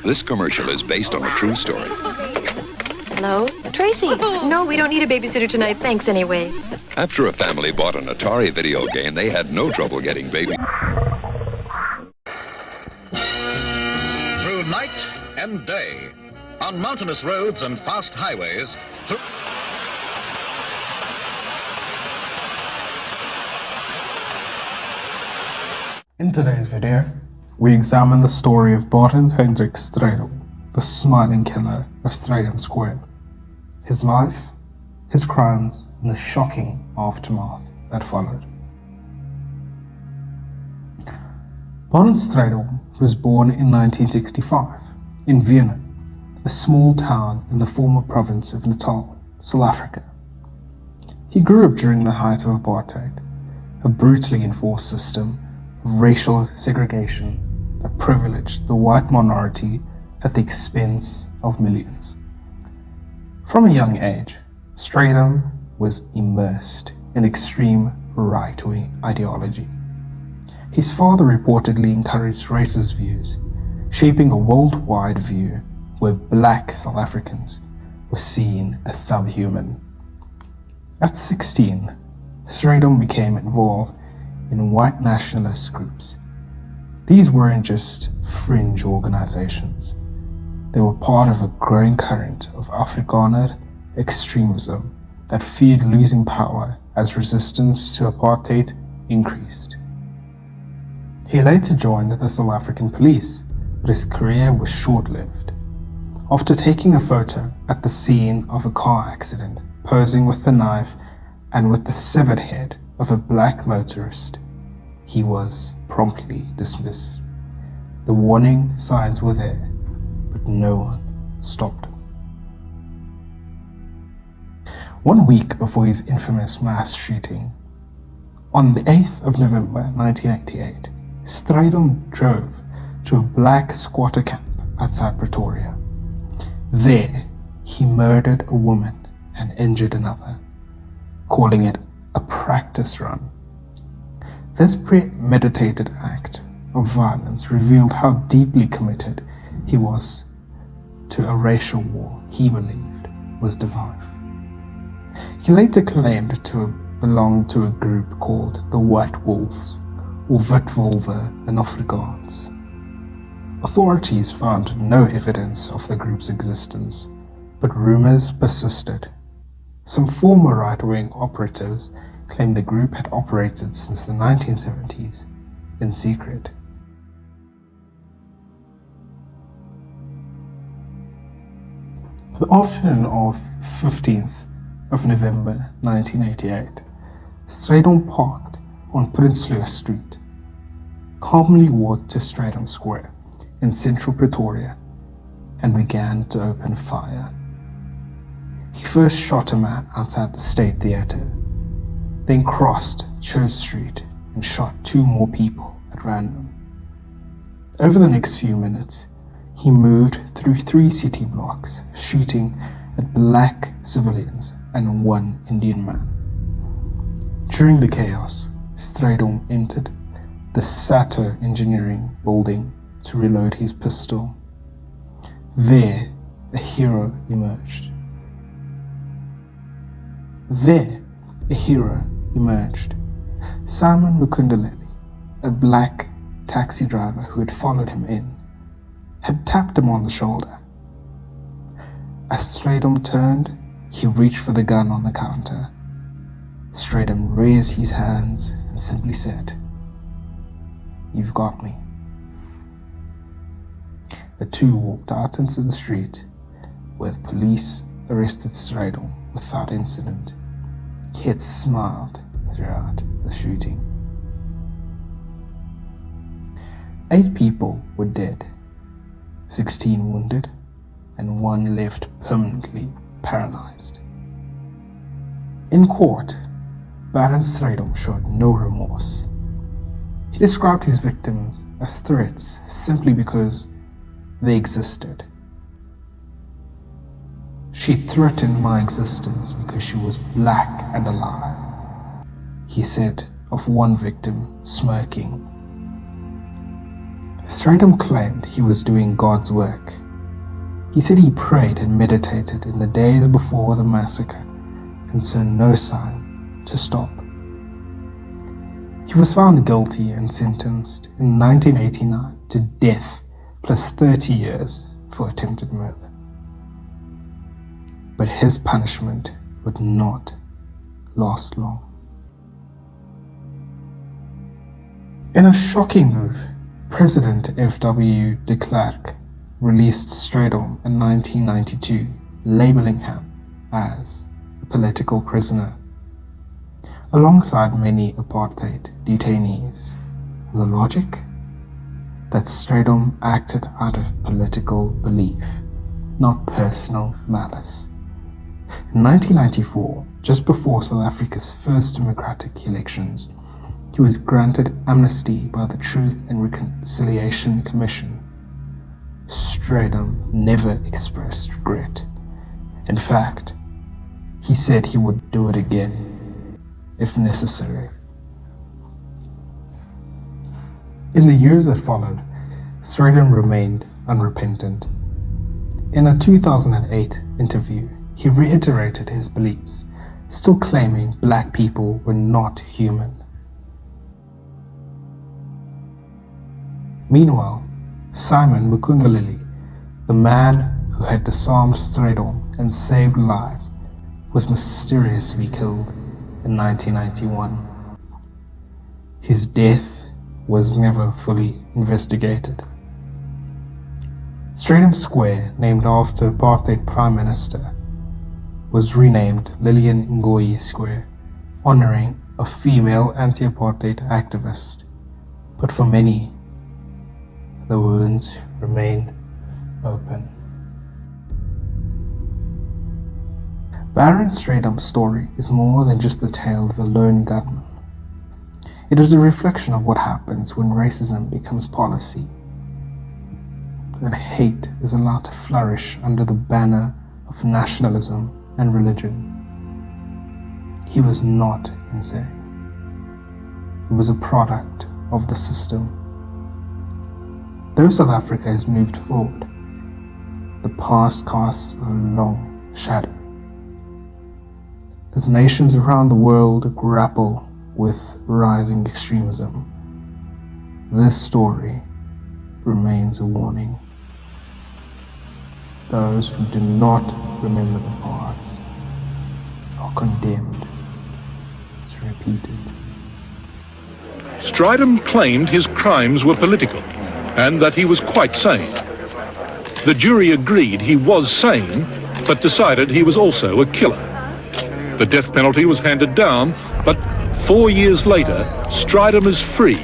This commercial is based on a true story. Hello? Tracy? No, we don't need a babysitter tonight. Thanks anyway. After a family bought an Atari video game, they had no trouble getting baby. Through night and day, on mountainous roads and fast highways, In today's video, we examine the story of Barton Hendrik Strijdom, the smiling killer of Strijdom Square, his life, his crimes, and the shocking aftermath that followed. Barton Strijdom was born in 1965 in Vienna, a small town in the former province of Natal, South Africa. He grew up during the height of apartheid, a brutally enforced system of racial segregation that privileged the white minority at the expense of millions. From a young age, Strijdom was immersed in extreme right-wing ideology. His father reportedly encouraged racist views, shaping a worldwide view where black South Africans were seen as subhuman. At 16, Strijdom became involved in white nationalist groups. These weren't just fringe organizations. They were part of a growing current of Afrikaner extremism that feared losing power as resistance to apartheid increased. He later joined the South African police, but his career was short-lived. After taking a photo at the scene of a car accident, posing with the knife and with the severed head of a black motorist, he was promptly dismissed. The warning signs were there, but no one stopped him. 1 week before his infamous mass shooting, on the 8th of November 1988, Strijdom drove to a black squatter camp outside Pretoria. There, he murdered a woman and injured another, calling it a practice run. This premeditated act of violence revealed how deeply committed he was to a racial war he believed was divine. He later claimed to belong to a group called the Witwolves, or Witwolf in Afrikaans. Authorities found no evidence of the group's existence, but rumors persisted. Some former right-wing operatives claimed the group had operated since the 1970s in secret. The afternoon of 15th of November 1988, Strijdom parked on Prinsloo Street, calmly walked to Strijdom Square in central Pretoria and began to open fire. He first shot a man outside the State Theatre, then crossed Church Street and shot 2 more people at random. Over the next few minutes, he moved through 3 city blocks, shooting at black civilians and 1 Indian man. During the chaos, Strijdom entered the Sato Engineering building to reload his pistol. There, a hero emerged. Simon Mukundaleli, a black taxi driver who had followed him in, had tapped him on the shoulder. As Strijdom turned, he reached for the gun on the counter. Strijdom raised his hands and simply said, "You've got me." The two walked out into the street, where the police arrested Strijdom without incident. He had smiled throughout the shooting. 8 people were dead, 16 wounded, and 1 left permanently paralyzed. In court, Baron Strijdom showed no remorse. He described his victims as threats simply because they existed. "She threatened my existence because she was black and alive," he said of one victim, smirking. Stradom claimed he was doing God's work. He said he prayed and meditated in the days before the massacre and saw no sign to stop. He was found guilty and sentenced in 1989 to death plus 30 years for attempted murder. But his punishment would not last long. In a shocking move, President F.W. de Klerk released Stradom in 1992, labeling him as a political prisoner, alongside many apartheid detainees. The logic? That Stradom acted out of political belief, not personal malice. In 1994, just before South Africa's first democratic elections, he was granted amnesty by the Truth and Reconciliation Commission. Stradom never expressed regret. In fact, he said he would do it again, if necessary. In the years that followed, Stradom remained unrepentant. In a 2008 interview, he reiterated his beliefs, still claiming black people were not human. Meanwhile, Simon Mukundalili, the man who had disarmed Stradom and saved lives, was mysteriously killed in 1991. His death was never fully investigated. Stradom Square, named after apartheid Prime Minister, was renamed Lillian Ngoyi Square, honoring a female anti-apartheid activist. But for many, the wounds remain open. Baron Stradom's story is more than just the tale of a lone gunman. It is a reflection of what happens when racism becomes policy, and hate is allowed to flourish under the banner of nationalism and religion. He was not insane. He was a product of the system. Though South Africa has moved forward, the past casts a long shadow. As nations around the world grapple with rising extremism, this story remains a warning. Those who do not remember the past are condemned to repeat it. Stradom claimed his crimes were political and that he was quite sane. The jury agreed he was sane, but decided he was also a killer. The death penalty was handed down, but 4 years later, Stradom is free.